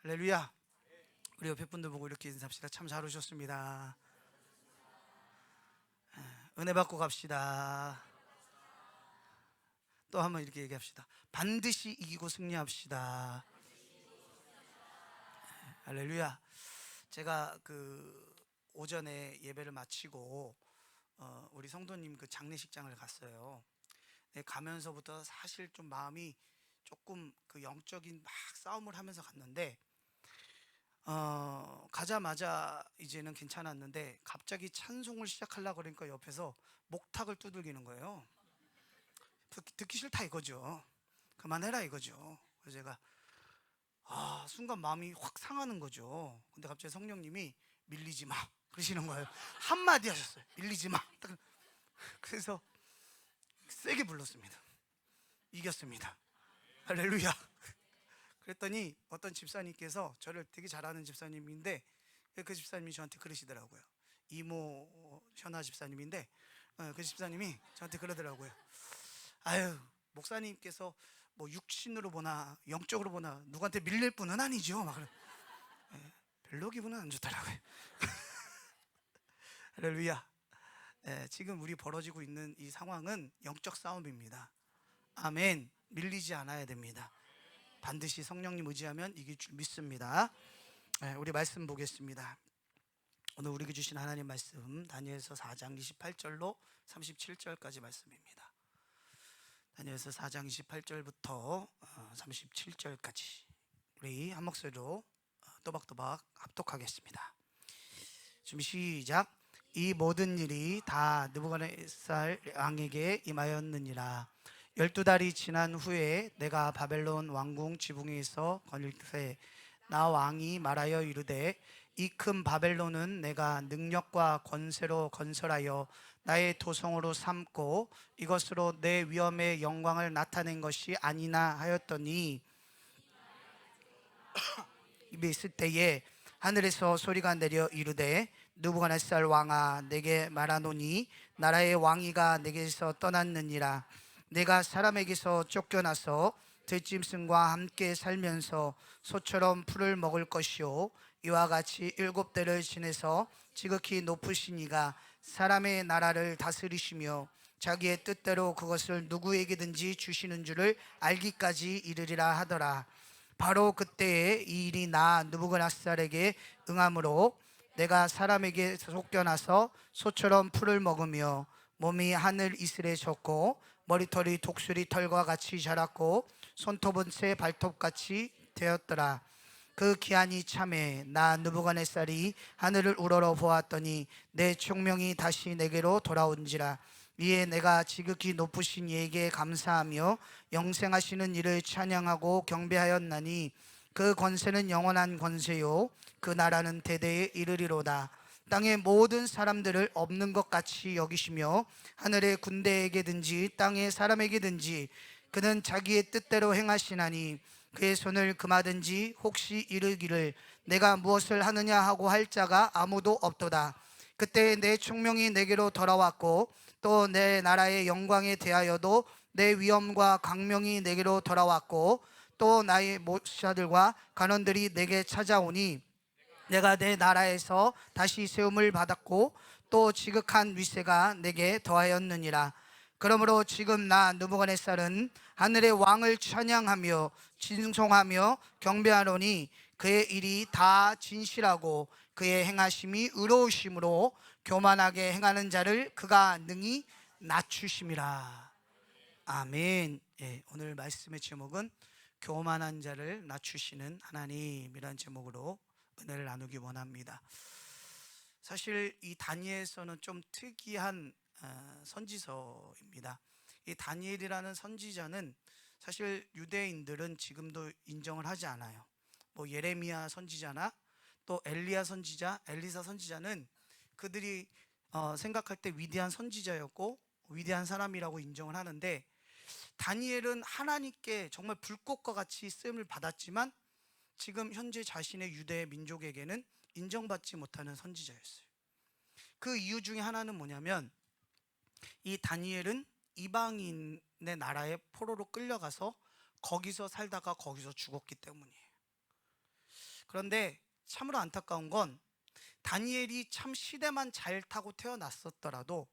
할렐루야. 우리 옆에 분들 보고 이렇게 인사합시다. 참 잘 오셨습니다. 은혜 받고 갑시다. 또 한번 이렇게 얘기합시다. 반드시 이기고 승리합시다. 할렐루야. 제가 오전에 예배를 마치고 우리 성도님 장례식장을 갔어요. 네, 가면서부터 사실 좀 마음이 조금 영적인 막 싸움을 하면서 갔는데 가자마자 이제는 괜찮았는데 갑자기 찬송을 시작하려고 그러니까 옆에서 목탁을 두들기는 거예요. 듣기 싫다 이거죠. 그만해라 이거죠. 그래서 제가 순간 마음이 확 상하는 거죠. 근데 갑자기 성령님이 밀리지 마 그러시는 거예요. 한마디 하셨어요. 밀리지 마. 그래서 세게 불렀습니다. 이겼습니다. 할렐루야. 그랬더니 어떤 집사님께서, 저를 되게 잘 아는 집사님인데 그 집사님이 저한테 그러시더라고요. 이모 현아 집사님인데 그 집사님이 저한테 그러더라고요. 아유, 목사님께서 뭐 육신으로 보나 영적으로 보나 누구한테 밀릴 분은 아니죠. 막 별로 기분은 안 좋더라고요. 할렐루야. 지금 우리 벌어지고 있는 이 상황은 영적 싸움입니다. 아멘. 밀리지 않아야 됩니다. 반드시 성령님 의지하면 이길 줄 믿습니다. 우리 말씀 보겠습니다. 오늘 우리에게 주신 하나님 말씀 다니엘서 4장 28절로 37절까지 말씀입니다. 다니엘서 4장 28절부터 37절까지 우리 한 목소리로 또박또박 합독하겠습니다. 준비 시작. 이 모든 일이 다 느부갓네살 왕에게 임하였느니라. 12달이 지난 후에 내가 바벨론 왕궁 지붕에서 거닐세 나 왕이 말하여 이르되 이 큰 바벨론은 내가 능력과 권세로 건설하여 나의 도성으로 삼고 이것으로 내 위엄의 영광을 나타낸 것이 아니나 하였더니 입에 있을 때에 하늘에서 소리가 내려 이르되 느부갓네살 왕아 내게 말하노니 나라의 왕위가 내게서 떠났느니라. 내가 사람에게서 쫓겨나서 들짐승과 함께 살면서 소처럼 풀을 먹을 것이요 이와 같이 7대를 지내서 지극히 높으신 이가 사람의 나라를 다스리시며 자기의 뜻대로 그것을 누구에게든지 주시는 줄을 알기까지 이르리라 하더라. 바로 그때에 이 일이 나 느부갓네살에게 응함으로 내가 사람에게 쫓겨나서 소처럼 풀을 먹으며 몸이 하늘 이슬에 젖고 머리털이 독수리 털과 같이 자랐고 손톱은 새 발톱같이 되었더라. 그 기한이 참에 나 느부갓네살이 하늘을 우러러 보았더니 내 총명이 다시 내게로 돌아온지라. 이에 내가 지극히 높으신 이에게 감사하며 영생하시는 이를 찬양하고 경배하였나니 그 권세는 영원한 권세요 그 나라는 대대에 이르리로다. 땅의 모든 사람들을 없는 것 같이 여기시며 하늘의 군대에게든지 땅의 사람에게든지 그는 자기의 뜻대로 행하시나니 그의 손을 금하든지 혹시 이르기를 내가 무엇을 하느냐 하고 할 자가 아무도 없도다. 그때 내 총명이 내게로 돌아왔고 또 내 나라의 영광에 대하여도 내 위엄과 강명이 내게로 돌아왔고 또 나의 모사들과 간원들이 내게 찾아오니 내가 내 나라에서 다시 세움을 받았고 또 지극한 위세가 내게 더하였느니라. 그러므로 지금 나 느부갓네살은 하늘의 왕을 찬양하며 진송하며 경배하노니 그의 일이 다 진실하고 그의 행하심이 의로우심으로 교만하게 행하는 자를 그가 능히 낮추심이라. 아멘. 오늘 말씀의 제목은 교만한 자를 낮추시는 하나님이라는 제목으로 은혜를 나누기 원합니다. 사실 이 다니엘서는 좀 특이한 선지서입니다. 이 다니엘이라는 선지자는 사실 유대인들은 지금도 인정을 하지 않아요. 뭐 예레미야 선지자나 또 엘리야 선지자, 엘리사 선지자는 그들이 생각할 때 위대한 선지자였고 위대한 사람이라고 인정을 하는데, 다니엘은 하나님께 정말 불꽃과 같이 쓰임을 받았지만 지금 현재 자신의 유대 민족에게는 인정받지 못하는 선지자였어요. 그 이유 중에 하나는 뭐냐면 이 다니엘은 이방인의 나라에 포로로 끌려가서 거기서 살다가 거기서 죽었기 때문이에요. 그런데 참으로 안타까운 건 다니엘이 참 시대만 잘 타고 태어났었더라도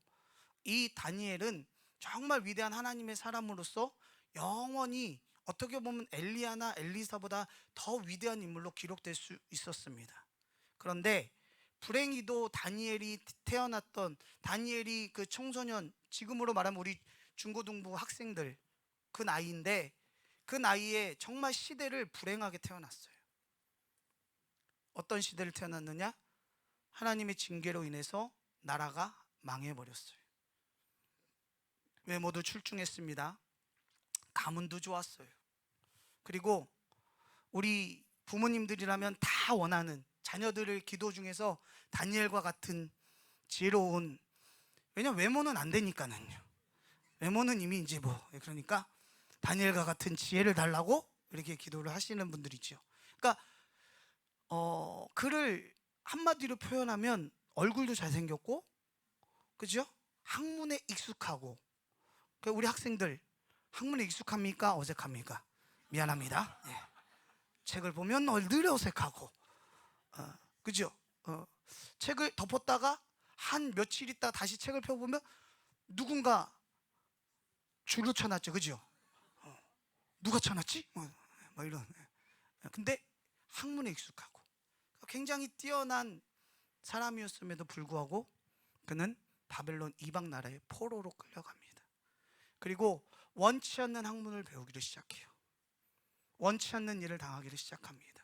이 다니엘은 정말 위대한 하나님의 사람으로서 영원히 어떻게 보면 엘리야나 엘리사보다 더 위대한 인물로 기록될 수 있었습니다. 그런데 불행히도 다니엘이 태어났던, 다니엘이 그 청소년, 지금으로 말하면 우리 중고등부 학생들 그 나이인데, 그 나이에 정말 시대를 불행하게 태어났어요. 어떤 시대를 태어났느냐? 하나님의 징계로 인해서 나라가 망해버렸어요. 외모도 출중했습니다. 가문도 좋았어요. 그리고 우리 부모님들이라면 다 원하는 자녀들을 기도 중에서 다니엘과 같은 지혜로운, 왜냐면 외모는 안 되니까는요. 외모는 이미 이제 그러니까 다니엘과 같은 지혜를 달라고 이렇게 기도를 하시는 분들이죠. 그러니까 그를 한마디로 표현하면 얼굴도 잘생겼고, 그죠? 학문에 익숙하고. 우리 학생들 학문에 익숙합니까? 어색합니까? 미안합니다. 예. 책을 보면 늘 어색하고, 그죠? 책을 덮었다가 한 며칠 있다 다시 책을 펴보면 누군가 줄을 쳐놨죠, 그죠? 누가 쳐놨지? 이런. 근데 학문에 익숙하고 굉장히 뛰어난 사람이었음에도 불구하고 그는 바벨론 이방 나라의 포로로 끌려갑니다. 그리고 원치 않는 학문을 배우기를 시작해요. 원치 않는 일을 당하기를 시작합니다.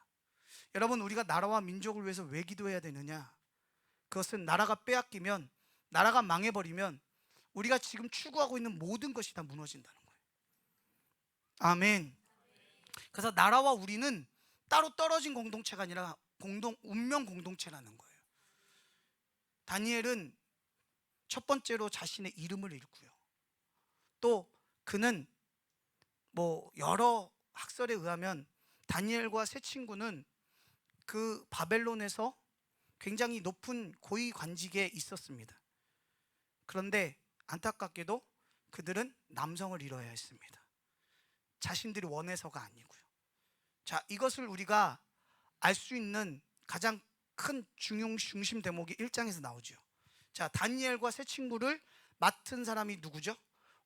여러분, 우리가 나라와 민족을 위해서 왜 기도해야 되느냐? 그것은 나라가 빼앗기면, 나라가 망해버리면 우리가 지금 추구하고 있는 모든 것이 다 무너진다는 거예요. 아멘. 그래서 나라와 우리는 따로 떨어진 공동체가 아니라 운명 공동체라는 거예요. 다니엘은 첫 번째로 자신의 이름을 잃고요. 또 그는 여러 학설에 의하면 다니엘과 세 친구는 그 바벨론에서 굉장히 높은 고위 관직에 있었습니다. 그런데 안타깝게도 그들은 남성을 잃어야 했습니다. 자신들이 원해서가 아니고요. 자, 이것을 우리가 알 수 있는 가장 큰 중심 대목이 1장에서 나오죠. 자, 다니엘과 세 친구를 맡은 사람이 누구죠?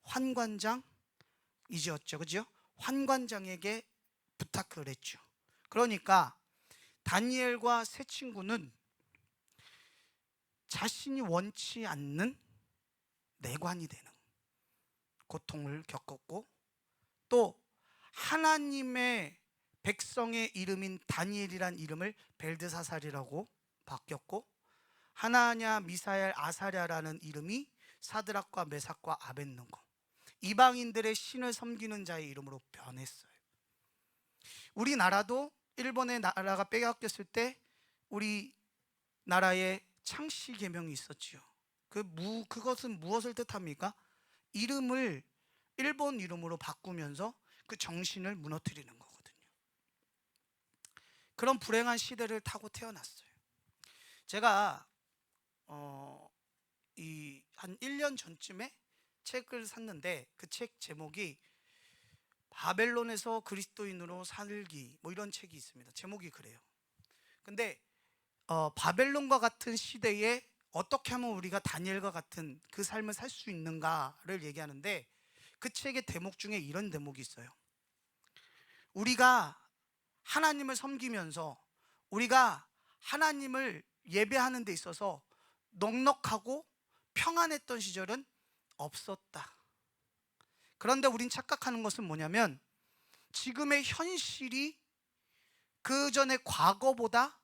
환관장이었죠, 그죠? 환관장에게 부탁을 했죠. 그러니까 다니엘과 세 친구는 자신이 원치 않는 내관이 되는 고통을 겪었고, 또 하나님의 백성의 이름인 다니엘이란 이름을 벨드사살이라고 바뀌었고, 하나냐 미사엘 아사랴라는 이름이 사드락과 메삭과 아벳느고, 이방인들의 신을 섬기는 자의 이름으로 변했어요. 우리나라도 일본의 나라가 빼앗겼을 때 우리 나라에 창씨 계명이 있었지요. 그것은 무엇을 뜻합니까? 이름을 일본 이름으로 바꾸면서 그 정신을 무너뜨리는 거거든요. 그런 불행한 시대를 타고 태어났어요. 제가 한 1년 전쯤에 책을 샀는데 그 책 제목이 바벨론에서 그리스도인으로 살기, 이런 책이 있습니다. 제목이 그래요. 근데 바벨론과 같은 시대에 어떻게 하면 우리가 다니엘과 같은 그 삶을 살 수 있는가를 얘기하는데, 그 책의 대목 중에 이런 대목이 있어요. 우리가 하나님을 섬기면서 우리가 하나님을 예배하는 데 있어서 넉넉하고 평안했던 시절은 없었다. 그런데 우린 착각하는 것은 뭐냐면, 지금의 현실이 그 전의 과거보다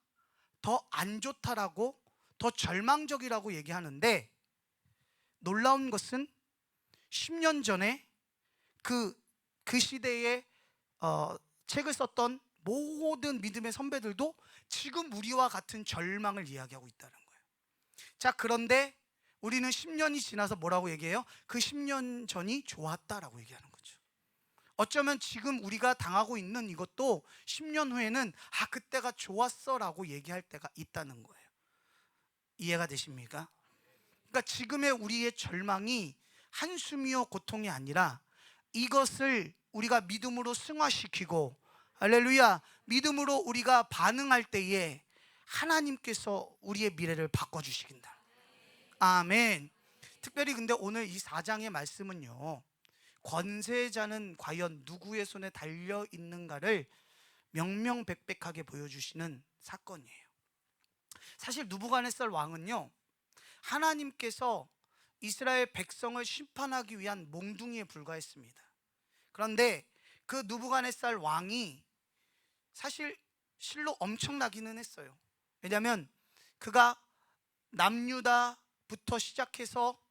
더 안 좋다라고, 더 절망적이라고 얘기하는데, 놀라운 것은 10년 전에 그 시대에 책을 썼던 모든 믿음의 선배들도 지금 우리와 같은 절망을 이야기하고 있다는 거예요. 자, 그런데 우리는 10년이 지나서 뭐라고 얘기해요? 그 10년 전이 좋았다라고 얘기하는 거죠. 어쩌면 지금 우리가 당하고 있는 이것도 10년 후에는 그때가 좋았어 라고 얘기할 때가 있다는 거예요. 이해가 되십니까? 그러니까 지금의 우리의 절망이 한숨이요 고통이 아니라, 이것을 우리가 믿음으로 승화시키고 할렐루야. 믿음으로 우리가 반응할 때에 하나님께서 우리의 미래를 바꿔주시긴다. 아멘. 특별히 근데 오늘 이 4장의 말씀은요, 권세자는 과연 누구의 손에 달려 있는가를 명명백백하게 보여주시는 사건이에요. 사실 느부갓네살 왕은요, 하나님께서 이스라엘 백성을 심판하기 위한 몽둥이에 불과했습니다. 그런데 그 느부갓네살 왕이 사실 실로 엄청나기는 했어요. 왜냐하면 그가 남유다부터 시작해서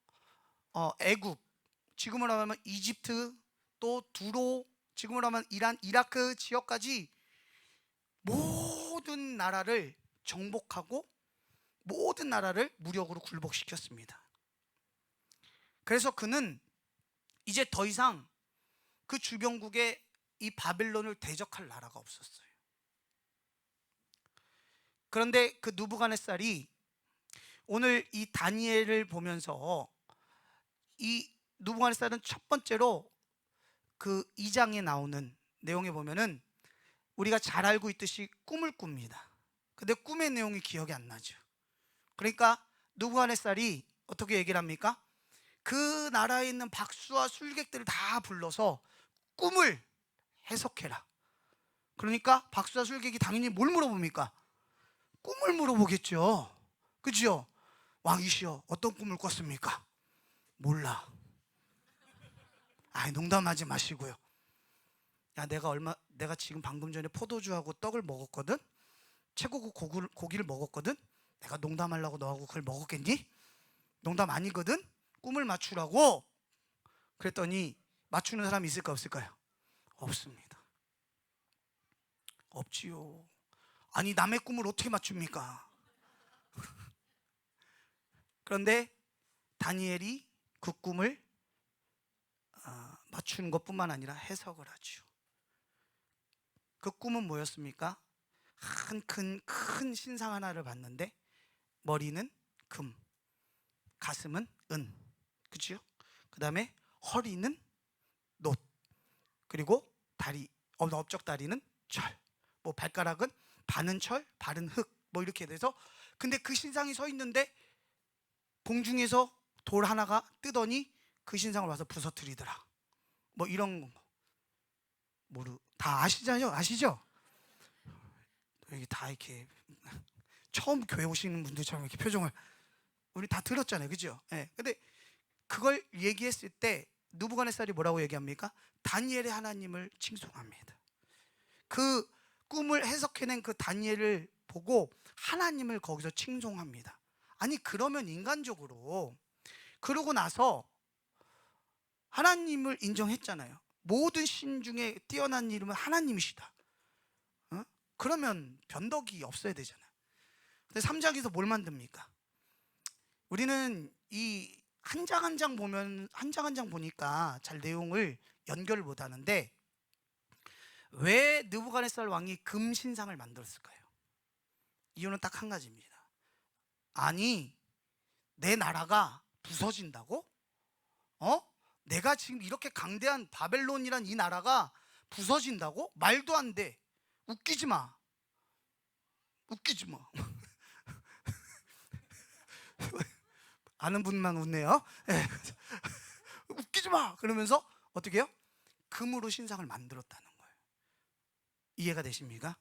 애굽, 지금으로 하면 이집트, 또 두로, 지금으로 하면 이란, 이라크 지역까지 모든 나라를 정복하고 모든 나라를 무력으로 굴복시켰습니다. 그래서 그는 이제 더 이상 그 주변국에 이 바벨론을 대적할 나라가 없었어요. 그런데 그 느부갓네살이 오늘 이 다니엘을 보면서, 이 느부갓네살은 첫 번째로 그 2장에 나오는 내용에 보면은 우리가 잘 알고 있듯이 꿈을 꿉니다. 근데 꿈의 내용이 기억이 안 나죠. 그러니까 느부갓네살이 어떻게 얘기를 합니까? 그 나라에 있는 박수와 술객들을 다 불러서 꿈을 해석해라. 그러니까 박수와 술객이 당연히 뭘 물어봅니까? 꿈을 물어보겠죠. 그죠? 왕이시여, 어떤 꿈을 꿨습니까? 몰라. 아이, 농담하지 마시고요. 야, 내가 지금 방금 전에 포도주하고 떡을 먹었거든? 최고급 고기를 먹었거든? 내가 농담하려고 너하고 그걸 먹었겠니? 농담 아니거든? 꿈을 맞추라고. 그랬더니 맞추는 사람이 있을까 없을까요? 없습니다. 없지요. 아니, 남의 꿈을 어떻게 맞춥니까? 그런데 다니엘이 그 꿈을 맞추는 것뿐만 아니라 해석을 하죠. 그 꿈은 뭐였습니까? 큰 신상 하나를 봤는데 머리는 금, 가슴은 은, 그죠? 그 다음에 허리는 놋, 그리고 다리, 넓적 다리는 철, 뭐 발가락은 반은 철, 반은 흙, 뭐 이렇게 돼서, 근데 그 신상이 서 있는데 공중에서 돌 하나가 뜨더니 그 신상을 와서 부서뜨리더라. 뭐 이런 거 다 아시죠? 여기 다 이렇게 처음 교회 오시는 분들처럼 이렇게 표정을, 우리 다 들었잖아요, 그죠? 예. 근데 그걸 얘기했을 때 느부갓네살이 뭐라고 얘기합니까? 다니엘의 하나님을 칭송합니다. 그 꿈을 해석해낸 그 다니엘을 보고 하나님을 거기서 칭송합니다. 아니, 그러면 인간적으로 그러고 나서 하나님을 인정했잖아요. 모든 신 중에 뛰어난 이름은 하나님이시다. 그러면 변덕이 없어야 되잖아요. 근데 3장에서 뭘 만듭니까? 우리는 이 한 장 한 장 보면, 한 장 한 장 보니까 잘 내용을 연결을 못 하는데, 왜 느부갓네살 왕이 금 신상을 만들었을까요? 이유는 딱 한 가지입니다. 아니, 내 나라가 부서진다고? 내가 지금 이렇게 강대한 바벨론이란 이 나라가 부서진다고? 말도 안 돼. 웃기지 마. 웃기지 마. 아는 분만 웃네요. 네. 웃기지 마. 그러면서 어떻게 해요? 금으로 신상을 만들었다는 거예요. 이해가 되십니까?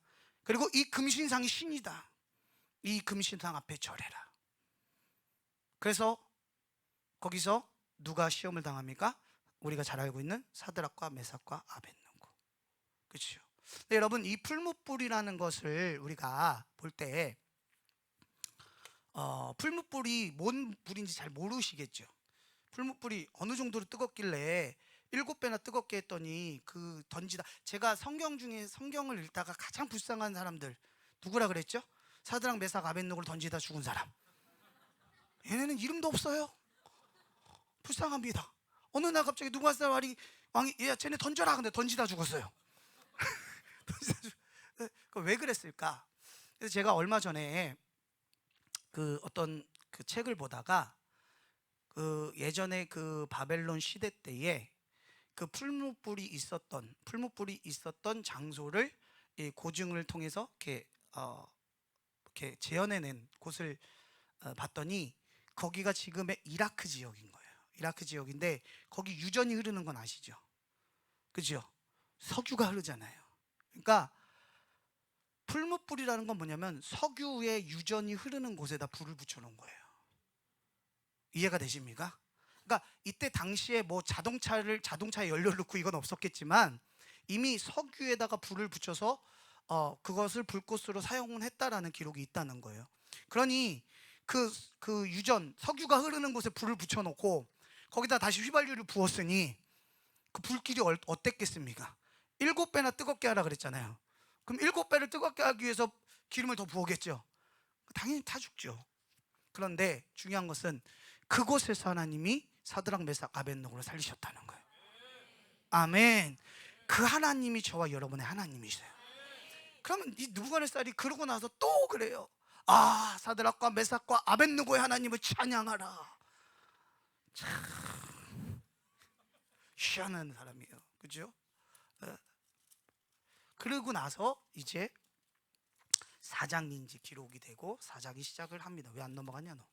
그리고 이 금신상이 신이다. 이 금신상 앞에 절해라. 그래서 거기서 누가 시험을 당합니까? 우리가 잘 알고 있는 사드락과 메삭과 아벳느고. 그렇죠? 여러분, 이 풀무불이라는 것을 우리가 볼 때 풀무불이 뭔 불인지 잘 모르시겠죠? 풀무불이 어느 정도로 뜨겁길래 7배나 뜨겁게 했더니 그 던지다, 제가 성경 중에 성경을 읽다가 가장 불쌍한 사람들 누구라 그랬죠? 사드락 메삭 아벳느고를 던지다 죽은 사람. 얘네는 이름도 없어요. 불쌍합니다. 어느 날 갑자기 느부갓네살 왕이 야, 쟤네 던져라. 근데 던지다 죽었어요. 왜 그랬을까? 그래서 제가 얼마 전에 그 어떤 그 책을 보다가 그 예전에 그 바벨론 시대 때에 그 풀무불이 있었던 장소를 이 고증을 통해서 이렇게 재현해낸 곳을 봤더니 거기가 지금의 이라크 지역인 거예요. 이라크 지역인데 거기 유전이 흐르는 건 아시죠? 그죠? 석유가 흐르잖아요. 그러니까 풀무불이라는 건 뭐냐면 석유의 유전이 흐르는 곳에다 불을 붙여놓은 거예요. 이해가 되십니까? 그러니까 이때 당시에 뭐 자동차에 연료를 넣고 이건 없었겠지만 이미 석유에다가 불을 붙여서 그것을 불꽃으로 사용을 했다라는 기록이 있다는 거예요. 그러니 그 유전 석유가 흐르는 곳에 불을 붙여놓고 거기다 다시 휘발유를 부었으니 그 불길이 어땠겠습니까? 7배나 뜨겁게 하라 그랬잖아요. 그럼 7배를 뜨겁게 하기 위해서 기름을 더 부었겠죠. 당연히 타 죽죠. 그런데 중요한 것은 그곳에서 하나님이 사드락 메삭 아벳느고를 살리셨다는 거예요. 아멘. 그 하나님이 저와 여러분의 하나님이세요. 그러면 이 느부갓네살이 그러고 나서 또 그래요. 아, 사드락과 메삭과 아벳느고의 하나님을 찬양하라. 참 희한한 사람이에요. 그죠? 그러고 나서 이제 사장이 이제 기록이 되고 사장이 시작을 합니다. 왜 안 넘어가냐 너?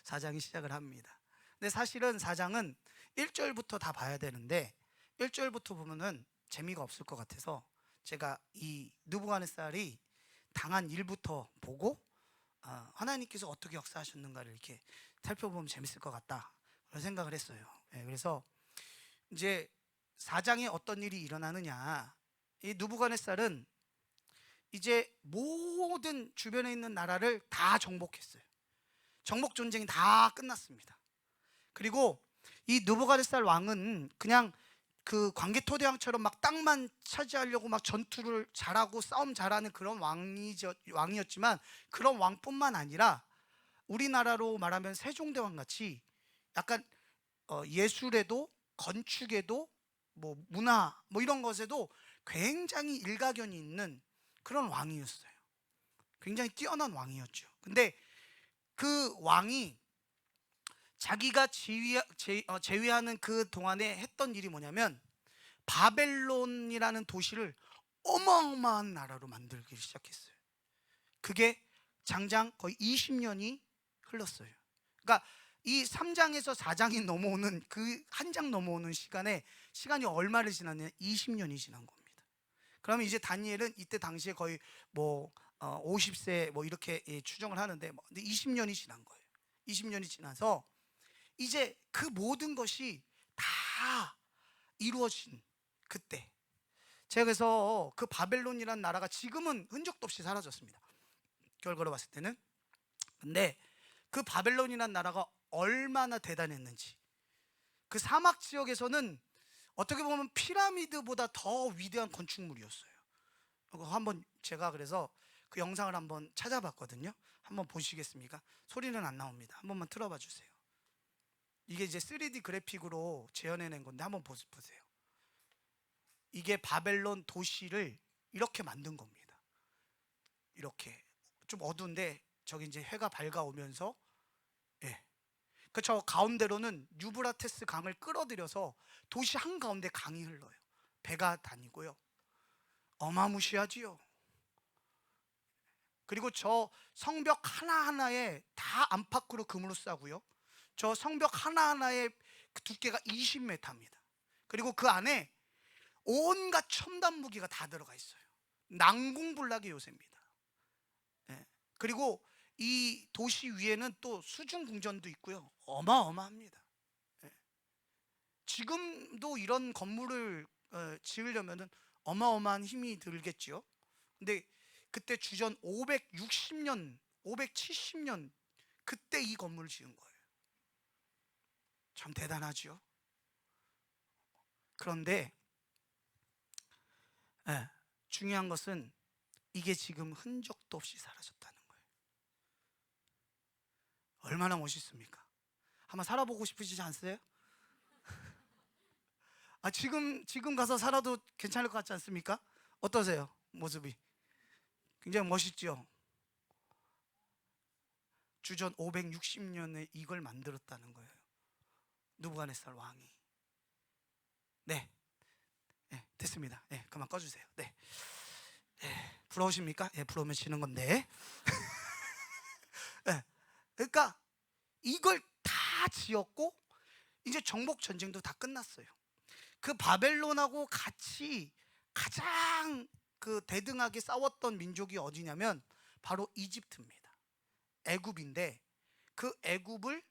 사장이 시작을 합니다. 근데 사실은 사장은 1절부터 다 봐야 되는데 1절부터 보면은 재미가 없을 것 같아서 제가 이 느부갓네살이 당한 일부터 보고 하나님께서 어떻게 역사하셨는가를 이렇게 살펴보면 재밌을 것 같다 그런 생각을 했어요. 그래서 이제 사장에 어떤 일이 일어나느냐, 이 느부갓네살은 이제 모든 주변에 있는 나라를 다 정복했어요. 정복 전쟁이 다 끝났습니다. 그리고 이 느부갓네살 왕은 그냥 그 광개토대왕처럼 막 땅만 차지하려고 막 전투를 잘하고 싸움 잘하는 그런 왕이었지만 그런 왕뿐만 아니라 우리나라로 말하면 세종대왕 같이 약간 예술에도 건축에도 뭐 문화 뭐 이런 것에도 굉장히 일가견이 있는 그런 왕이었어요. 굉장히 뛰어난 왕이었죠. 근데 그 왕이 자기가 제위하는 그 동안에 했던 일이 뭐냐면 바벨론이라는 도시를 어마어마한 나라로 만들기 시작했어요. 그게 장장 거의 20년이 흘렀어요. 그러니까 이 3장에서 4장이 넘어오는 그 한 장 넘어오는 시간이 얼마를 지났냐? 20년이 지난 겁니다. 그러면 이제 다니엘은 이때 당시에 거의 뭐 50세 뭐 이렇게 추정을 하는데 20년이 지난 거예요. 20년이 지나서 이제 그 모든 것이 다 이루어진 그때, 제가 그래서 그 바벨론이라는 나라가 지금은 흔적도 없이 사라졌습니다. 결과로 봤을 때는. 근데 그 바벨론이라는 나라가 얼마나 대단했는지, 그 사막 지역에서는 어떻게 보면 피라미드보다 더 위대한 건축물이었어요. 한번 제가 그래서 그 영상을 한번 찾아봤거든요. 한번 보시겠습니까? 소리는 안 나옵니다. 한 번만 틀어봐 주세요. 이게 이제 3D 그래픽으로 재현해낸 건데 한번 보세요. 이게 바벨론 도시를 이렇게 만든 겁니다. 이렇게 좀 어두운데 저기 이제 해가 밝아오면서, 저 가운데로는 유브라테스 강을 끌어들여서 도시 한가운데 강이 흘러요. 배가 다니고요. 어마무시하지요. 그리고 저 성벽 하나하나에 다 안팎으로 금으로 싸고요. 저 성벽 하나하나의 두께가 20m입니다. 그리고 그 안에 온갖 첨단 무기가 다 들어가 있어요. 난공불락의 요새입니다. 그리고 이 도시 위에는 또 수중궁전도 있고요. 어마어마합니다. 지금도 이런 건물을 지으려면 어마어마한 힘이 들겠죠. 근데 그때 주전 560년, 570년 그때 이 건물을 지은 거예요. 참 대단하죠. 그런데 중요한 것은 이게 지금 흔적도 없이 사라졌다는 거예요. 얼마나 멋있습니까? 한번 살아보고 싶으시지 않으세요? 지금 가서 살아도 괜찮을 것 같지 않습니까? 어떠세요? 모습이 굉장히 멋있죠. 주전 560년에 이걸 만들었다는 거예요. 느부갓네살 왕이. 네, 됐습니다. 그만 꺼주세요. 부러우십니까? 예, 부러우면 지는 건데. 예, 그러니까 이걸 다 지었고 이제 정복 전쟁도 다 끝났어요. 그 바벨론하고 같이 가장 그 대등하게 싸웠던 민족이 어디냐면 바로 이집트입니다. 애굽인데 그 애굽을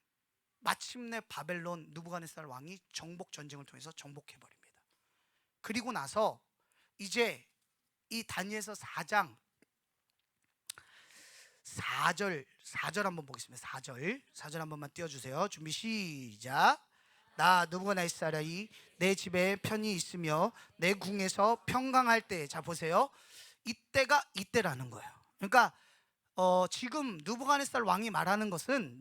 마침내 바벨론 느부갓네살 왕이 정복 전쟁을 통해서 정복해 버립니다. 그리고 나서 이제 이 다니엘서 4장 4절 한번 보겠습니다. 4절 한 번만 띄워주세요. 준비 시작. 나 느부갓네살이 내 집에 편히 있으며 내 궁에서 평강할 때, 자 보세요. 이때가 이때라는 거예요. 그러니까 지금 느부갓네살 왕이 말하는 것은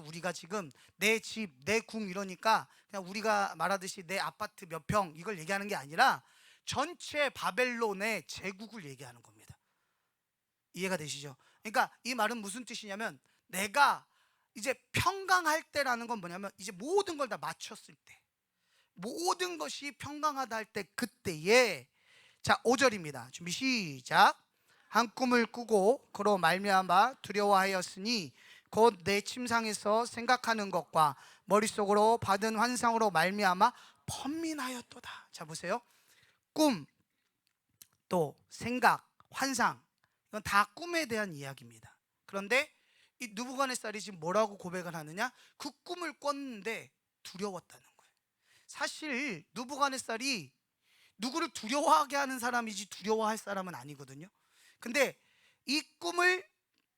우리가 지금 내 집, 내 궁 이러니까 그냥 우리가 말하듯이 내 아파트 몇 평 이걸 얘기하는 게 아니라 전체 바벨론의 제국을 얘기하는 겁니다. 이해가 되시죠? 그러니까 이 말은 무슨 뜻이냐면 내가 이제 평강할 때라는 건 뭐냐면 이제 모든 걸 다 마쳤을 때, 모든 것이 평강하다 할 때, 그때에, 자 5절입니다. 준비 시작. 한 꿈을 꾸고 그로 말미암아 두려워하였으니 곧 내 침상에서 생각하는 것과 머릿속으로 받은 환상으로 말미암아 번민하였도다. 자 보세요. 꿈, 또 생각, 환상, 이건 다 꿈에 대한 이야기입니다. 그런데 이 느부갓네살이 지금 뭐라고 고백을 하느냐? 그 꿈을 꿨는데 두려웠다는 거예요. 사실 느부갓네살이 누구를 두려워하게 하는 사람이지 두려워할 사람은 아니거든요. 근데 이 꿈을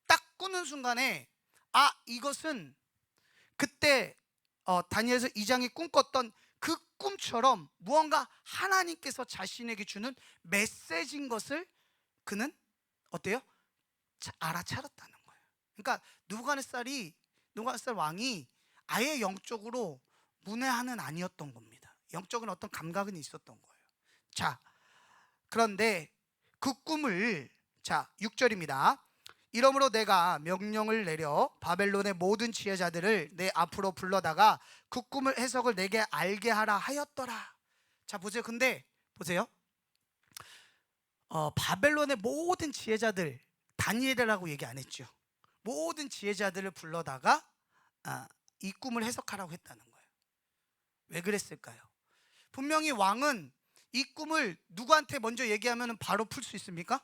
딱 꾸는 순간에 이것은 그때 다니엘서 2장에 꿈꿨던 그 꿈처럼 무언가 하나님께서 자신에게 주는 메시지인 것을 그는 어때요? 알아차렸다는 거예요. 그러니까 느부갓네살 왕이 아예 영적으로 문외한은 아니었던 겁니다. 영적인 어떤 감각은 있었던 거예요. 자, 그런데 그 꿈을, 자 6절입니다. 이러므로 내가 명령을 내려 바벨론의 모든 지혜자들을 내 앞으로 불러다가 그 꿈을 해석을 내게 알게 하라 하였더라. 자 보세요. 근데 보세요. 바벨론의 모든 지혜자들, 다니엘이라고 얘기 안 했죠. 모든 지혜자들을 불러다가 이 꿈을 해석하라고 했다는 거예요. 왜 그랬을까요? 분명히 왕은 이 꿈을 누구한테 먼저 얘기하면 바로 풀 수 있습니까?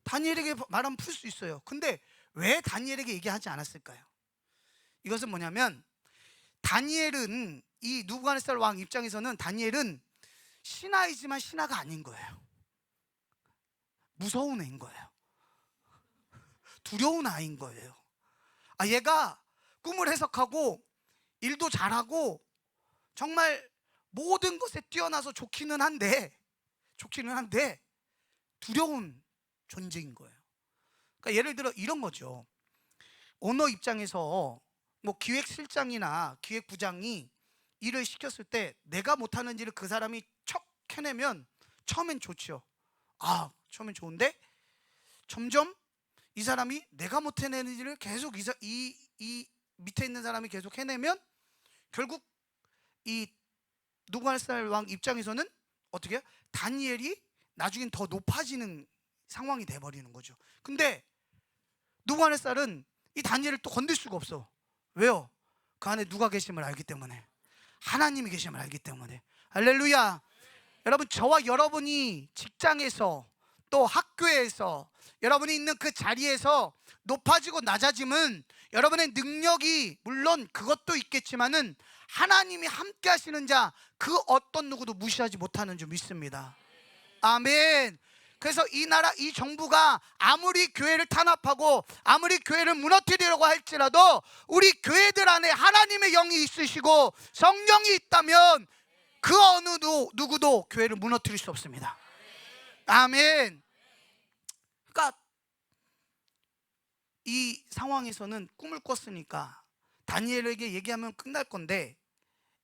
다니엘에게 말하면 풀 수 있어요. 근데 왜 다니엘에게 얘기하지 않았을까요? 이것은 뭐냐면 다니엘은, 이 느부갓네살 왕 입장에서는 다니엘은 신하이지만 신하가 아닌 거예요. 무서운 애인 거예요. 두려운 아이인 거예요. 얘가 꿈을 해석하고 일도 잘하고 정말 모든 것에 뛰어나서 좋기는 한데 두려운 존재인 거예요. 그러니까 예를 들어 이런 거죠. 오너 입장에서 뭐 기획실장이나 기획부장이 일을 시켰을 때 내가 못하는 일을 그 사람이 척 해내면 처음엔 좋죠. 처음엔 좋은데 점점 이 사람이 내가 못 해내는 일을 계속 이 밑에 있는 사람이 계속 해내면 결국 이 느부갓네살 왕 입장에서는 어떻게 해요? 다니엘이 나중엔 더 높아지는 상황이 돼버리는 거죠. 근데 느부갓네살은 이 다니엘을 또 건들 수가 없어. 왜요? 그 안에 누가 계심을 알기 때문에, 하나님이 계심을 알기 때문에. 할렐루야. 여러분, 저와 여러분이 직장에서 또 학교에서 여러분이 있는 그 자리에서 높아지고 낮아짐은 여러분의 능력이 물론 그것도 있겠지만은 하나님이 함께 하시는 자 그 어떤 누구도 무시하지 못하는 줄 믿습니다. 아멘. 그래서 이 나라, 이 정부가 아무리 교회를 탄압하고 아무리 교회를 무너뜨리려고 할지라도 우리 교회들 안에 하나님의 영이 있으시고 성령이 있다면 그 어느 누구도 교회를 무너뜨릴 수 없습니다. 아멘. 그러니까 이 상황에서는 꿈을 꿨으니까 다니엘에게 얘기하면 끝날 건데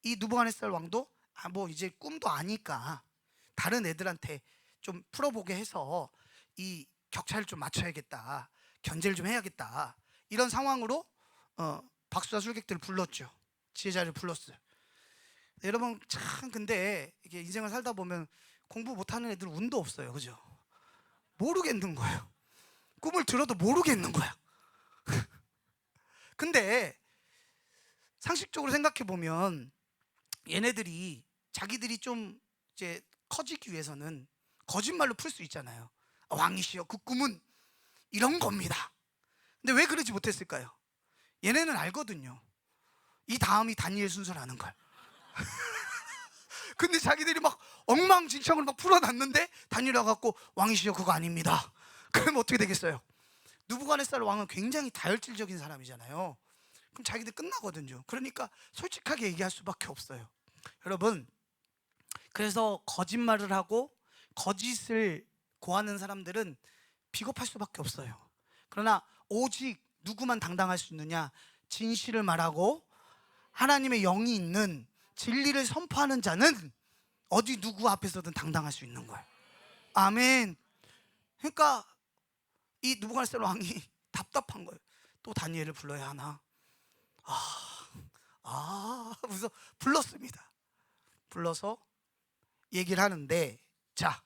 이 느부갓네살 왕도 뭐 이제 꿈도 아니까 다른 애들한테 좀 풀어보게 해서 이 격차를 좀 맞춰야겠다, 견제를 좀 해야겠다, 이런 상황으로 박수와 술객들을 불렀죠. 지혜자를 불렀어요. 여러분 참 근데 이게 인생을 살다 보면 공부 못하는 애들 운도 없어요. 그죠? 모르겠는 거예요. 꿈을 들어도 모르겠는 거야. 근데 상식적으로 생각해 보면 얘네들이 자기들이 좀 이제 커지기 위해서는 거짓말로 풀 수 있잖아요. 왕이시여, 그 꿈은 이런 겁니다. 근데 왜 그러지 못했을까요? 얘네는 알거든요. 이 다음이 다니엘 순서라는 걸. 근데 자기들이 막 엉망진창으로 막 풀어놨는데 다니엘 와갖고 왕이시여 그거 아닙니다. 그러면 어떻게 되겠어요? 느부갓네살 왕은 굉장히 다혈질적인 사람이잖아요. 그럼 자기들 끝나거든요. 그러니까 솔직하게 얘기할 수밖에 없어요. 여러분, 그래서 거짓말을 하고 거짓을 고하는 사람들은 비겁할 수밖에 없어요. 그러나 오직 누구만 당당할 수 있느냐? 진실을 말하고 하나님의 영이 있는 진리를 선포하는 자는 어디 누구 앞에서든 당당할 수 있는 거예요. 아멘. 그러니까 이 느부갓네살 왕이 답답한 거예요. 또 다니엘을 불러야 하나? 그래서 불렀습니다. 불러서 얘기를 하는데, 자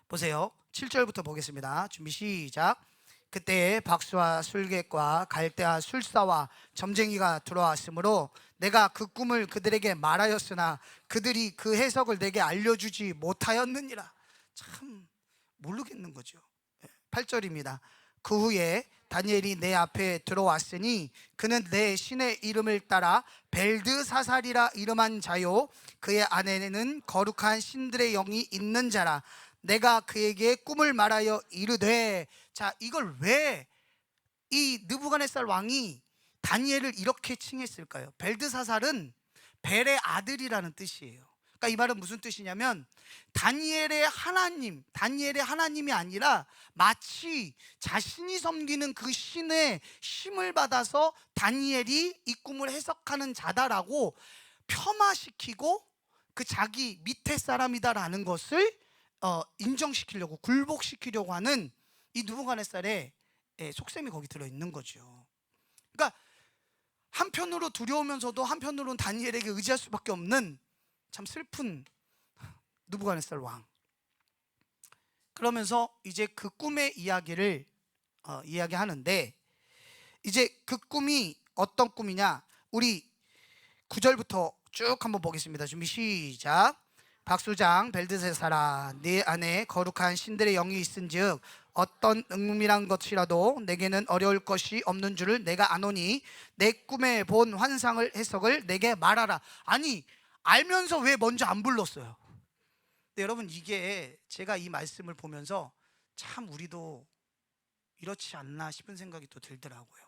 보세요. 7절부터 보겠습니다. 준비 시작. 그때 박수와 술객과 갈대와 술사와 점쟁이가 들어왔으므로 내가 그 꿈을 그들에게 말하였으나 그들이 그 해석을 내게 알려주지 못하였느니라. 참 모르겠는 거죠. 8절입니다. 그 후에 다니엘이 내 앞에 들어왔으니 그는 내 신의 이름을 따라 벨드사살이라 이름한 자요 그의 안에는 거룩한 신들의 영이 있는 자라. 내가 그에게 꿈을 말하여 이르되. 자, 이걸 왜 이 느부갓네살 왕이 다니엘을 이렇게 칭했을까요? 벨드사살은 벨의 아들이라는 뜻이에요. 그러니까 이 말은 무슨 뜻이냐면 다니엘의 하나님이 아니라 마치 자신이 섬기는 그 신의 힘을 받아서 다니엘이 이 꿈을 해석하는 자다라고 폄하시키고 그 자기 밑에 사람이다라는 것을 인정시키려고, 굴복시키려고 하는 이 느부갓네살의 속셈이 거기 들어있는 거죠. 그러니까 한편으로 두려우면서도 한편으로는 다니엘에게 의지할 수밖에 없는 참 슬픈 느부갓네살 왕. 그러면서 이제 그 꿈의 이야기를 이야기하는데, 이제 그 꿈이 어떤 꿈이냐, 우리 9절부터 쭉 한번 보겠습니다. 준비 시작. 박수장 벨드사살아, 네 안에 거룩한 신들의 영이 있은즉 어떤 은밀한 것이라도 내게는 어려울 것이 없는 줄을 내가 아노니 내 꿈에 본 환상을 해석을 내게 말하라. 아니, 알면서 왜 먼저 안 불렀어요? 근데 여러분, 이게 제가 이 말씀을 보면서 참 우리도 이렇지 않나 싶은 생각이 또 들더라고요.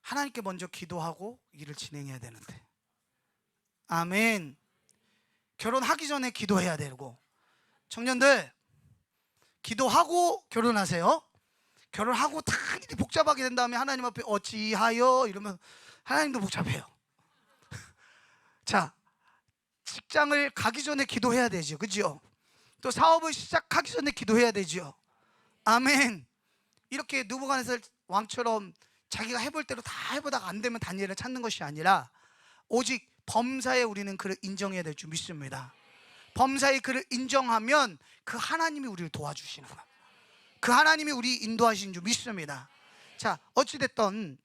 하나님께 먼저 기도하고 일을 진행해야 되는데, 아멘. 결혼하기 전에 기도해야 되고, 청년들 기도하고 결혼하세요. 결혼하고 다 일이 복잡하게 된 다음에 하나님 앞에 어찌하여 이러면 하나님도 복잡해요. 자, 직장을 가기 전에 기도해야 되죠, 그죠? 또 사업을 시작하기 전에 기도해야 되죠. 아멘. 이렇게 느부갓네살 왕처럼 자기가 해볼 대로 다 해보다가 안 되면 다니엘을 찾는 것이 아니라 오직 범사에 우리는 그를 인정해야 될 줄 믿습니다. 범사에 그를 인정하면 그 하나님이 우리를 도와주시는 거야. 그 하나님이 우리 인도하시는 줄 믿습니다. 자, 어찌됐든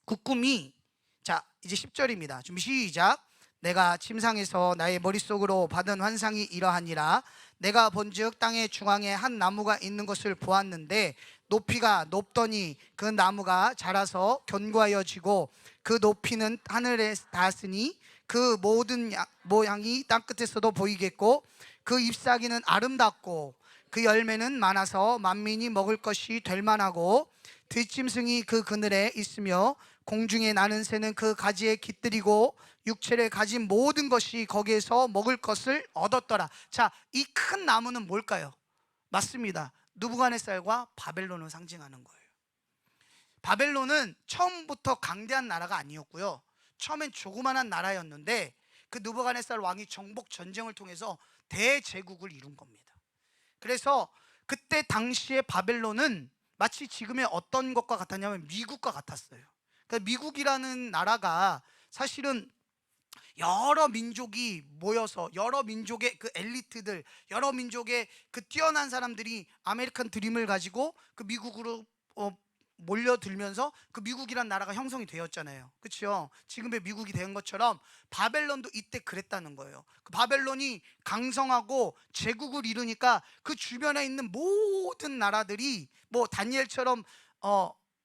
그 꿈이, 자 이제 10절입니다. 준비 시작. 내가 침상에서 나의 머릿속으로 받은 환상이 이러하니라. 내가 본즉 땅의 중앙에 한 나무가 있는 것을 보았는데 높이가 높더니 그 나무가 자라서 견고하여지고 그 높이는 하늘에 닿았으니 그 모든 모양이 땅끝에서도 보이겠고 그 잎사귀는 아름답고 그 열매는 많아서 만민이 먹을 것이 될 만하고 들짐승이 그 그늘에 있으며 공중에 나는 새는 그 가지에 깃들이고 육체를 가진 모든 것이 거기에서 먹을 것을 얻었더라. 자, 이 큰 나무는 뭘까요? 맞습니다. 느부갓네살과 바벨론을 상징하는 거예요. 바벨론은 처음부터 강대한 나라가 아니었고요, 처음엔 조그만한 나라였는데 그 느부갓네살 왕이 정복 전쟁을 통해서 대제국을 이룬 겁니다. 그래서 그때 당시에 바벨론은 마치 지금의 어떤 것과 같았냐면 미국과 같았어요. 그러니까 미국이라는 나라가 사실은 여러 민족이 모여서 여러 민족의 그 엘리트들, 여러 민족의 그 뛰어난 사람들이 아메리칸 드림을 가지고 그 미국으로 몰려들면서 그 미국이란 나라가 형성이 되었잖아요. 그렇죠? 지금의 미국이 된 것처럼 바벨론도 이때 그랬다는 거예요. 그 바벨론이 강성하고 제국을 이루니까 그 주변에 있는 모든 나라들이 뭐 다니엘처럼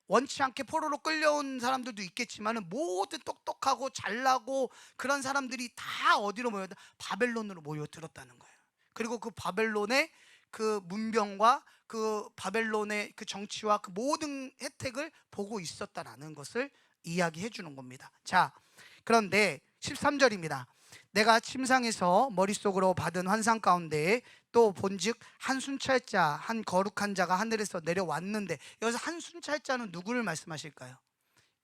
원치 않게 포로로 끌려온 사람들도 있겠지만은 모든 똑똑하고 잘나고 그런 사람들이 다 어디로 모였다? 바벨론으로 모여들었다는 거예요. 그리고 그 바벨론의 그 문명과 그 바벨론의 그 정치와 그 모든 혜택을 보고 있었다라는 것을 이야기해 주는 겁니다. 자, 그런데 13절입니다. 내가 침상에서 머릿속으로 받은 환상 가운데 또 본즉 한 순찰자, 한 거룩한 자가 하늘에서 내려왔는데, 여기서 한 순찰자는 누구를 말씀하실까요?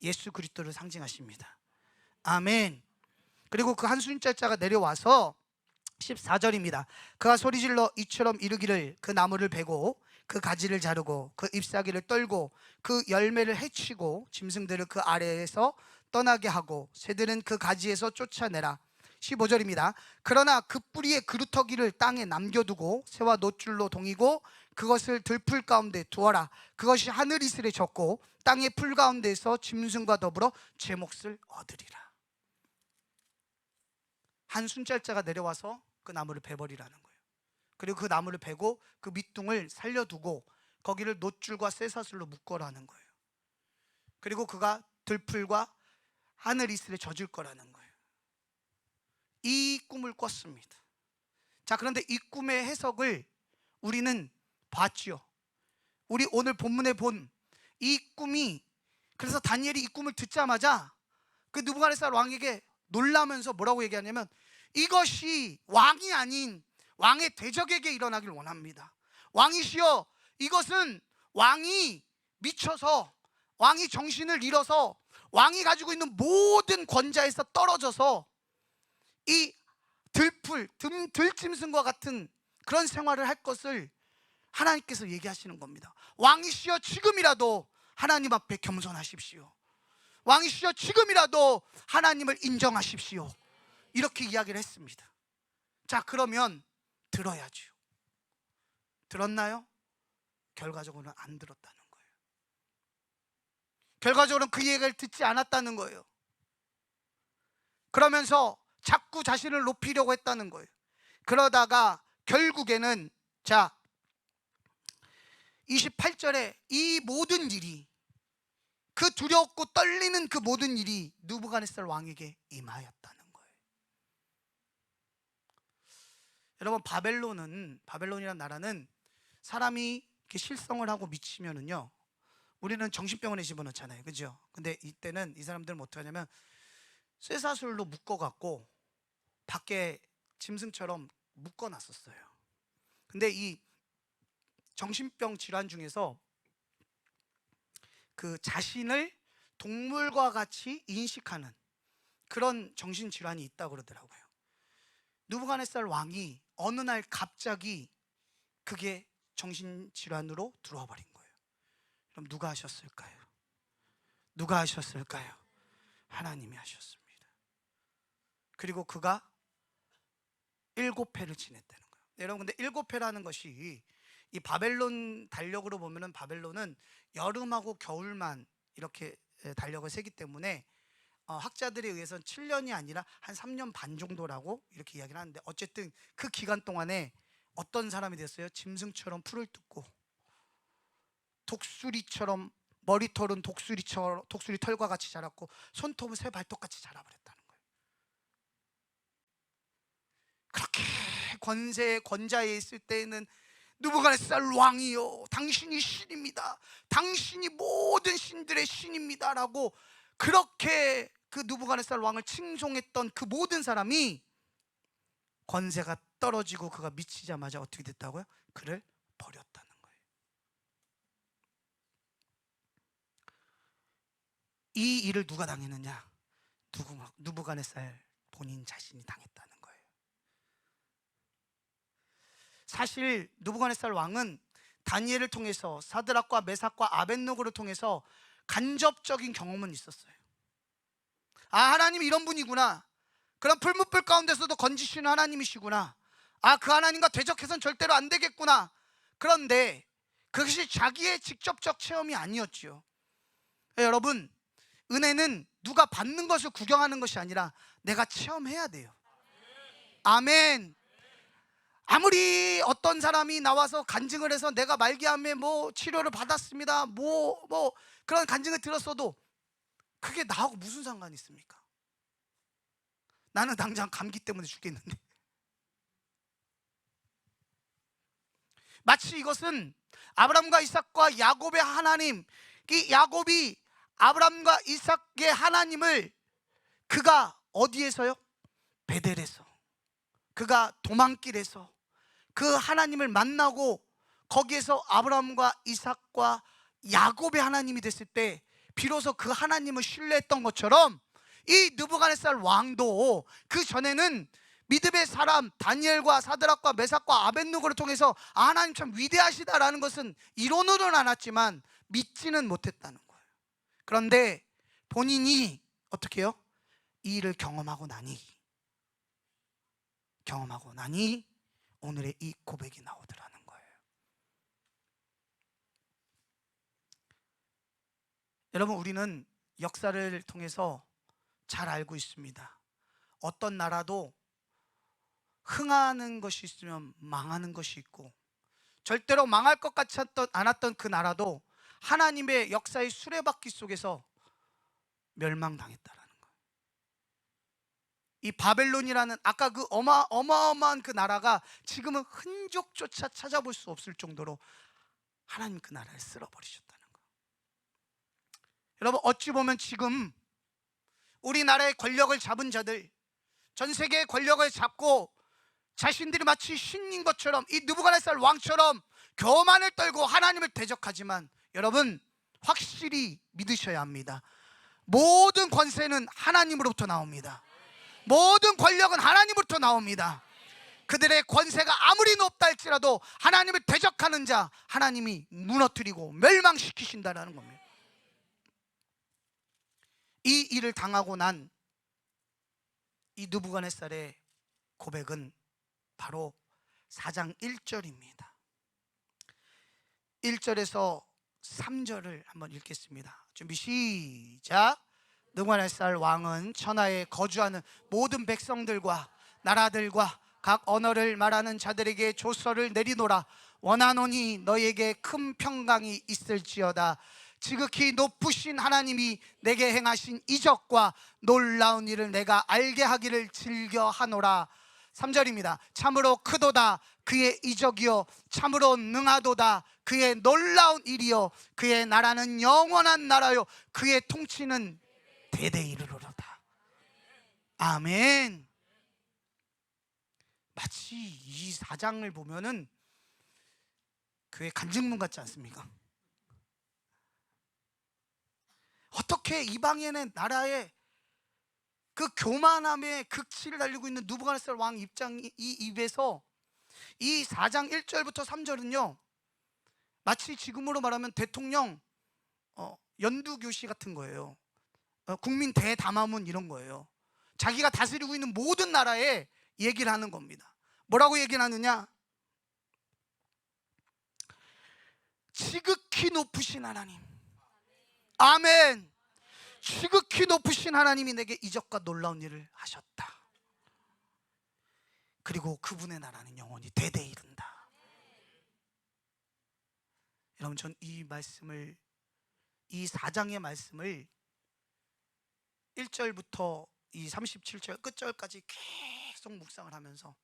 예수 그리스도를 상징하십니다. 아멘. 그리고 그 한 순찰자가 내려와서 14절입니다. 그가 소리질러 이처럼 이르기를, 그 나무를 베고 그 가지를 자르고 그 잎사귀를 떨고 그 열매를 해치고 짐승들을 그 아래에서 떠나게 하고 새들은 그 가지에서 쫓아내라. 15절입니다. 그러나 그 뿌리의 그루터기를 땅에 남겨두고 새와 노줄로 동이고 그것을 들풀 가운데 두어라. 그것이 하늘 이슬에 젖고 땅의 풀 가운데에서 짐승과 더불어 제 몫을 얻으리라. 한 순찰자가 내려와서 그 나무를 베버리라는 거예요. 그리고 그 나무를 베고 그 밑둥을 살려두고 거기를 노줄과 쇠사슬로 묶어라는 거예요. 그리고 그가 들풀과 하늘 이슬에 젖을 거라는 거예요. 이 꿈을 꿨습니다. 자, 그런데 이 꿈의 해석을 우리는 봤지요. 우리 오늘 본문에 본 이 꿈이, 그래서 다니엘이 이 꿈을 듣자마자 그 느부갓네살 왕에게 놀라면서 뭐라고 얘기하냐면, 이것이 왕이 아닌 왕의 대적에게 일어나길 원합니다. 왕이시여, 이것은 왕이 미쳐서, 왕이 정신을 잃어서, 왕이 가지고 있는 모든 권자에서 떨어져서 이 들풀, 들짐승과 같은 그런 생활을 할 것을 하나님께서 얘기하시는 겁니다. 왕이시여, 지금이라도 하나님 앞에 겸손하십시오. 왕이시여, 지금이라도 하나님을 인정하십시오. 이렇게 이야기를 했습니다. 자, 그러면 들어야죠. 들었나요? 결과적으로는 안 들었다는 거예요. 결과적으로는 그 얘기를 듣지 않았다는 거예요. 그러면서 자꾸 자신을 높이려고 했다는 거예요. 그러다가 결국에는, 자, 28절에 이 모든 일이, 그 두렵고 떨리는 그 모든 일이 느부갓네살 왕에게 임하였다는 거예요. 여러분, 바벨론이라는 나라는 사람이 이렇게 실성을 하고 미치면은요, 우리는 정신병원에 집어넣잖아요, 그죠? 근데 이때는 이 사람들은 어떻게 하냐면 쇠사슬로 묶어갖고 밖에 짐승처럼 묶어놨었어요. 근데 이 정신병 질환 중에서 그 자신을 동물과 같이 인식하는 그런 정신질환이 있다고 그러더라고요. 느부갓네살 왕이 어느 날 갑자기 그게 정신질환으로 들어와 버린 거예요. 그럼 누가 하셨을까요? 누가 하셨을까요? 하나님이 하셨습니다. 그리고 그가 7회를 지냈다는 거예요. 여러분, 근데 7회라는 것이 이 바벨론 달력으로 보면은 바벨론은 여름하고 겨울만 이렇게 달력을 세기 때문에 학자들에 의해서는 7년이 아니라 한 3년 반 정도라고 이렇게 이야기를 하는데, 어쨌든 그 기간 동안에 어떤 사람이 됐어요? 짐승처럼 풀을 뜯고 독수리처럼, 머리털은 독수리 털과 같이 자랐고 손톱은 새 발톱같이 자라버렸다는 거예요. 그렇게 권자에 있을 때에는 느부갓네살 왕이요, 당신이 신입니다, 당신이 모든 신들의 신입니다 라고 그렇게 그 느부갓네살 왕을 칭송했던 그 모든 사람이 권세가 떨어지고 그가 미치자마자 어떻게 됐다고요? 그를 버렸다는 거예요. 이 일을 누가 당했느냐? 느부갓네살 본인 자신이 당했다는 거예요. 사실 느부갓네살 왕은 다니엘을 통해서, 사드락과 메삭과 아벳노고를 통해서 간접적인 경험은 있었어요. 아, 하나님이 이런 분이구나. 그런 풀무불 가운데서도 건지시는 하나님이시구나. 그 하나님과 대적해서는 절대로 안 되겠구나. 그런데 그것이 자기의 직접적 체험이 아니었지요. 여러분, 은혜는 누가 받는 것을 구경하는 것이 아니라 내가 체험해야 돼요. 아멘. 아무리 어떤 사람이 나와서 간증을 해서 내가 말기암에 뭐 치료를 받았습니다, 뭐 그런 간증을 들었어도 그게 나하고 무슨 상관이 있습니까? 나는 당장 감기 때문에 죽겠는데. 마치 이것은 아브라함과 이삭과 야곱의 하나님, 이 야곱이 아브라함과 이삭의 하나님을 그가 어디에서요? 베델에서, 그가 도망길에서 그 하나님을 만나고 거기에서 아브라함과 이삭과 야곱의 하나님이 됐을 때 비로소 그 하나님을 신뢰했던 것처럼 이 느부갓네살 왕도 그 전에는 믿음의 사람 다니엘과 사드락과 메삭과 아벳느고를 통해서 하나님 참 위대하시다라는 것은 이론으로는 알았지만 믿지는 못했다는 거예요. 그런데 본인이 어떻게 해요? 이 일을 경험하고 나니 오늘의 이 고백이 나오더라는 거예요. 여러분, 우리는 역사를 통해서 잘 알고 있습니다. 어떤 나라도 흥하는 것이 있으면 망하는 것이 있고, 절대로 망할 것 같지 않았던 그 나라도 하나님의 역사의 수레바퀴 속에서 멸망당했다라는 거예요. 이 바벨론이라는 아까 그 어마어마한 그 나라가 지금은 흔적조차 찾아볼 수 없을 정도로 하나님 그 나라를 쓸어버리셨다는 거예요. 여러분, 어찌 보면 지금 우리나라의 권력을 잡은 자들, 전 세계의 권력을 잡고 자신들이 마치 신인 것처럼 이 느부갓네살 왕처럼 교만을 떨고 하나님을 대적하지만, 여러분 확실히 믿으셔야 합니다. 모든 권세는 하나님으로부터 나옵니다. 모든 권력은 하나님으로부터 나옵니다. 그들의 권세가 아무리 높다 할지라도 하나님을 대적하는 자 하나님이 무너뜨리고 멸망시키신다라는 겁니다. 이 일을 당하고 난 이 느부갓네살의 고백은 바로 4장 1절입니다 1절에서 3절을 한번 읽겠습니다. 준비 시작. 느부갓네살 왕은 천하에 거주하는 모든 백성들과 나라들과 각 언어를 말하는 자들에게 조서를 내리노라. 원하노니 너희에게 큰 평강이 있을지어다. 지극히 높으신 하나님이 내게 행하신 이적과 놀라운 일을 내가 알게 하기를 즐겨하노라. 3절입니다. 참으로 크도다 그의 이적이요 참으로 능하도다 그의 놀라운 일이요 그의 나라는 영원한 나라요 그의 통치는 대대 이르리로다. 아멘. 마치 이 4장을 보면은 교회 간증문 같지 않습니까? 어떻게 이방인의 나라에 그 교만함의 극치를 달리고 있는 느부갓네살 왕 이 입에서 이 4장 1절부터 3절은요 마치 지금으로 말하면 대통령 연두교시 같은 거예요. 국민 대담화문 이런 거예요. 자기가 다스리고 있는 모든 나라에 얘기를 하는 겁니다. 뭐라고 얘기를 하느냐? 지극히 높으신 하나님, 아멘. 지극히 높으신 하나님이 내게 이적과 놀라운 일을 하셨다. 그리고 그분의 나라는 영원히 대대 이른다. 여러분, 전 이 말씀을, 이 4장의 말씀을 1절부터 이 37절 끝절까지 계속 묵상을 하면서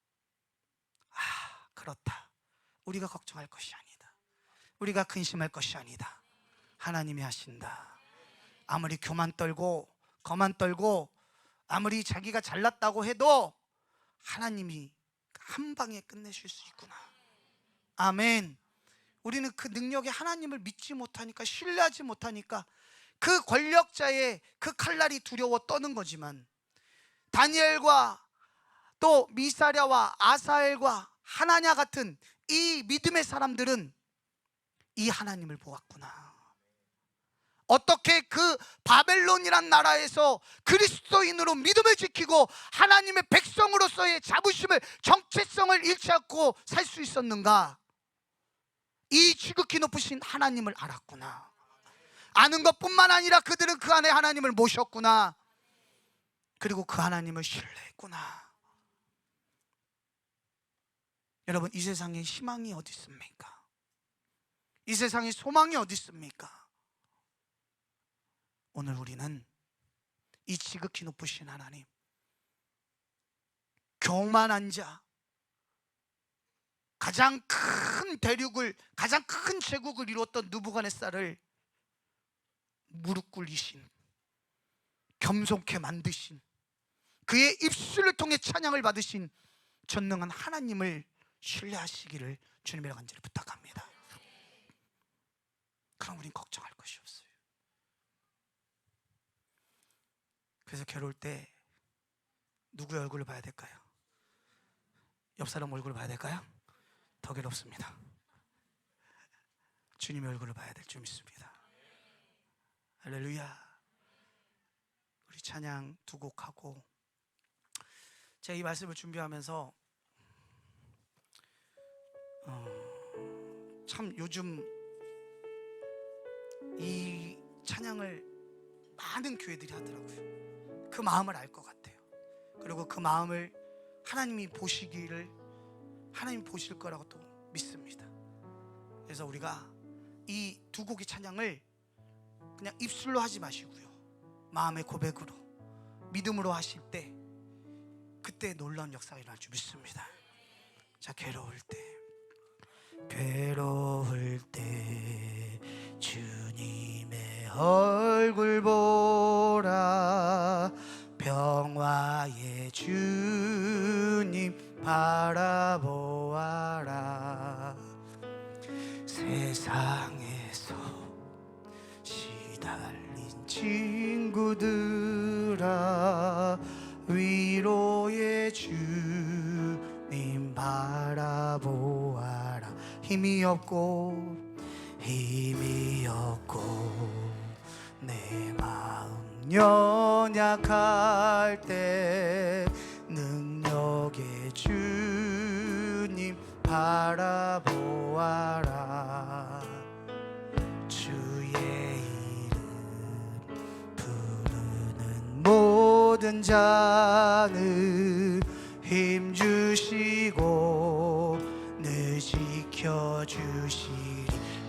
그렇다. 우리가 걱정할 것이 아니다. 우리가 근심할 것이 아니다. 하나님이 하신다. 아무리 교만 떨고 거만 떨고 아무리 자기가 잘났다고 해도 하나님이 한 방에 끝내실 수 있구나. 아멘. 우리는 그 능력에 하나님을 믿지 못하니까, 신뢰하지 못하니까 그 권력자의 그 칼날이 두려워 떠는 거지만, 다니엘과 또 미사랴와 아사엘과 하나냐 같은 이 믿음의 사람들은 이 하나님을 보았구나. 어떻게 그 바벨론이란 나라에서 그리스도인으로 믿음을 지키고 하나님의 백성으로서의 자부심을, 정체성을 잃지 않고 살 수 있었는가? 이 지극히 높으신 하나님을 알았구나. 아는 것뿐만 아니라 그들은 그 안에 하나님을 모셨구나. 그리고 그 하나님을 신뢰했구나. 여러분, 이 세상에 희망이 어디 있습니까? 이 세상에 소망이 어디 있습니까? 오늘 우리는 이 지극히 높으신 하나님, 교만한 자, 가장 큰 대륙을, 가장 큰 제국을 이루었던 느부갓네살을 무릎 꿇리신, 겸손케 만드신, 그의 입술을 통해 찬양을 받으신 전능한 하나님을 신뢰하시기를 주님이라 간절히 부탁합니다. 그럼 우린 걱정할 것이 없어요. 그래서 괴로울 때 누구의 얼굴을 봐야 될까요? 옆 사람 얼굴을 봐야 될까요? 더 괴롭습니다. 주님의 얼굴을 봐야 될 줄 믿습니다. 할렐루야. 우리 찬양 두 곡 하고, 제가 이 말씀을 준비하면서 참 요즘 이 찬양을 많은 교회들이 하더라고요. 그 마음을 알 것 같아요. 그리고 그 마음을 하나님이 보시기를, 하나님이 보실 거라고 또 믿습니다. 그래서 우리가 이 두 곡의 찬양을 그냥 입술로 하지 마시고요, 마음의 고백으로, 믿음으로 하실 때 그때 놀라운 역사가 일어날 줄 믿습니다. 자, 괴로울 때 주님의 얼굴 보라, 평화의 주님 바라보아라. 세상에서 시달린 친구들아, 위로의 주님 바라보아라. 힘이 없고 내 마음 연약할 때 능력의 주님 바라보아라. 주의 이름 부르는 모든 자는 힘주시고 늘 지켜주시리.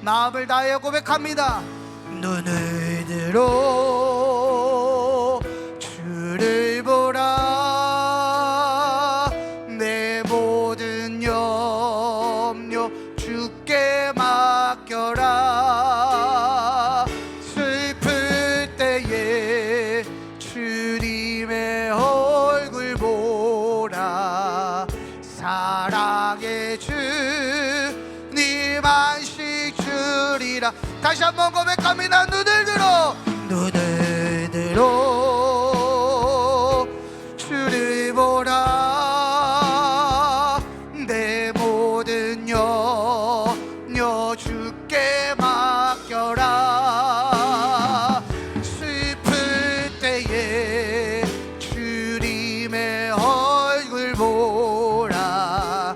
마음을 다하여 고백합니다. 눈을 들어 주를 보라, 내 모든 염려 주께 맡겨라. 슬플 때에 주님의 얼굴 보라, 사랑의 주님 안식 주리라. 다시 한번 고백합니다. 눈을 들어 주를 보라, 내 모든 염려 주께 맡겨라. 슬플 때에 주님의 얼굴 보라,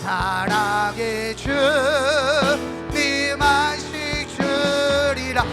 사랑의 주님 안식 주리라.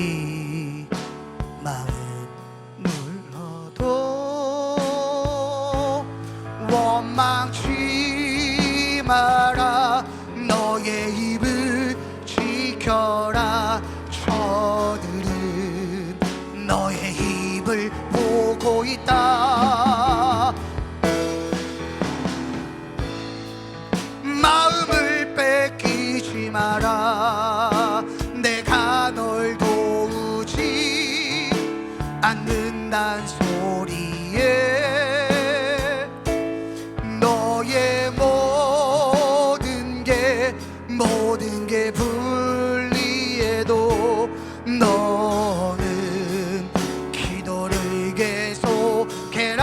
이 마음 눌러도 원망치 마라. 너의 입을 지켜라. 저들은 너의 입을 보고 있다. 마음을 뺏기지 마라. 내가 널 도우지 않는단 소리에 너의 모든 게 불리해도 너는 기도를 계속해라.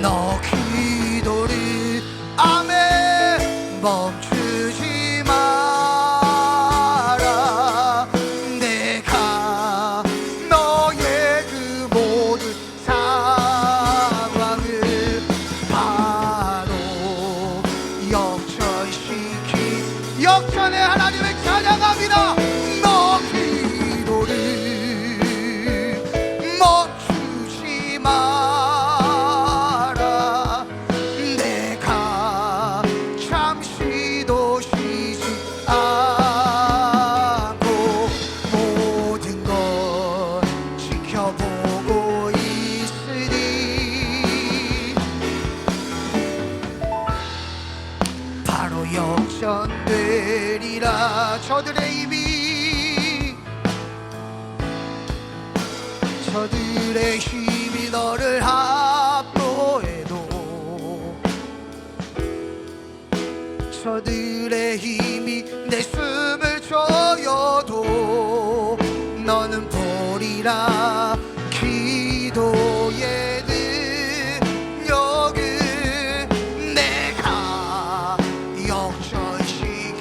너 기도를 아멘 멈추지 마라. 내가 너의 그 모든 상황을 바로 역전의 하나님을 찬양합니다. 너 기도를 멈추지 마라. 내가 잠시도 쉬지 않고 모든 걸 지켜보고 있으니 바로 역전되리라. 저들의 힘이 너를 압도해도 저들의 힘이 내 숨을 조여도 너는 보리라. 기도의 능력을 내가 역전시키리라.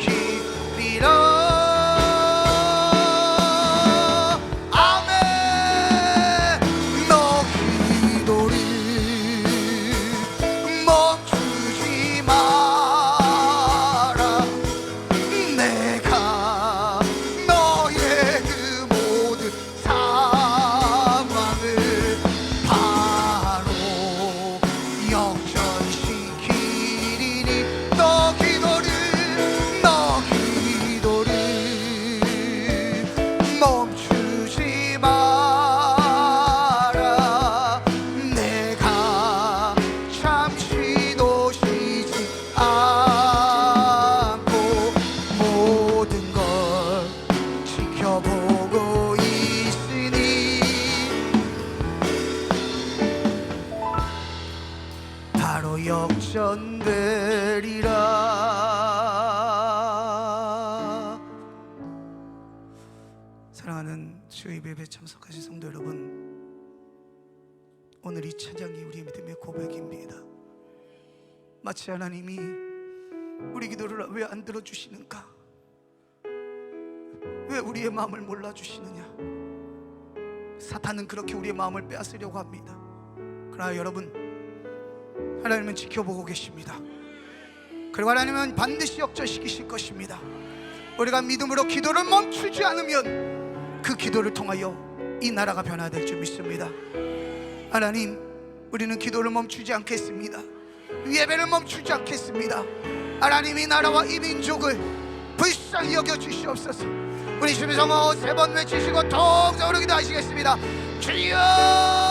멈추지 마라. 내가 잠시도 쉬지 않고 모든 걸 지켜보고 있으니 바로 역전되리라. 사랑하는 주의 예배에 참석하신 성도 여러분, 오늘 이 찬양이 우리의 믿음의 고백입니다. 마치 하나님이 우리 기도를 왜 안 들어주시는가, 왜 우리의 마음을 몰라주시느냐. 사탄은 그렇게 우리의 마음을 빼앗으려고 합니다. 그러나 여러분, 하나님은 지켜보고 계십니다. 그리고 하나님은 반드시 역전시키실 것입니다. 우리가 믿음으로 기도를 멈추지 않으면 그 기도를 통하여 이 나라가 변화될 줄 믿습니다. 하나님, 우리는 기도를 멈추지 않겠습니다. 예배를 멈추지 않겠습니다. 하나님, 이 나라와 이 민족을 불쌍히 여겨 주시옵소서. 우리 주의 성호 3번 외치시고 통성으로 기도하시겠습니다. 주여!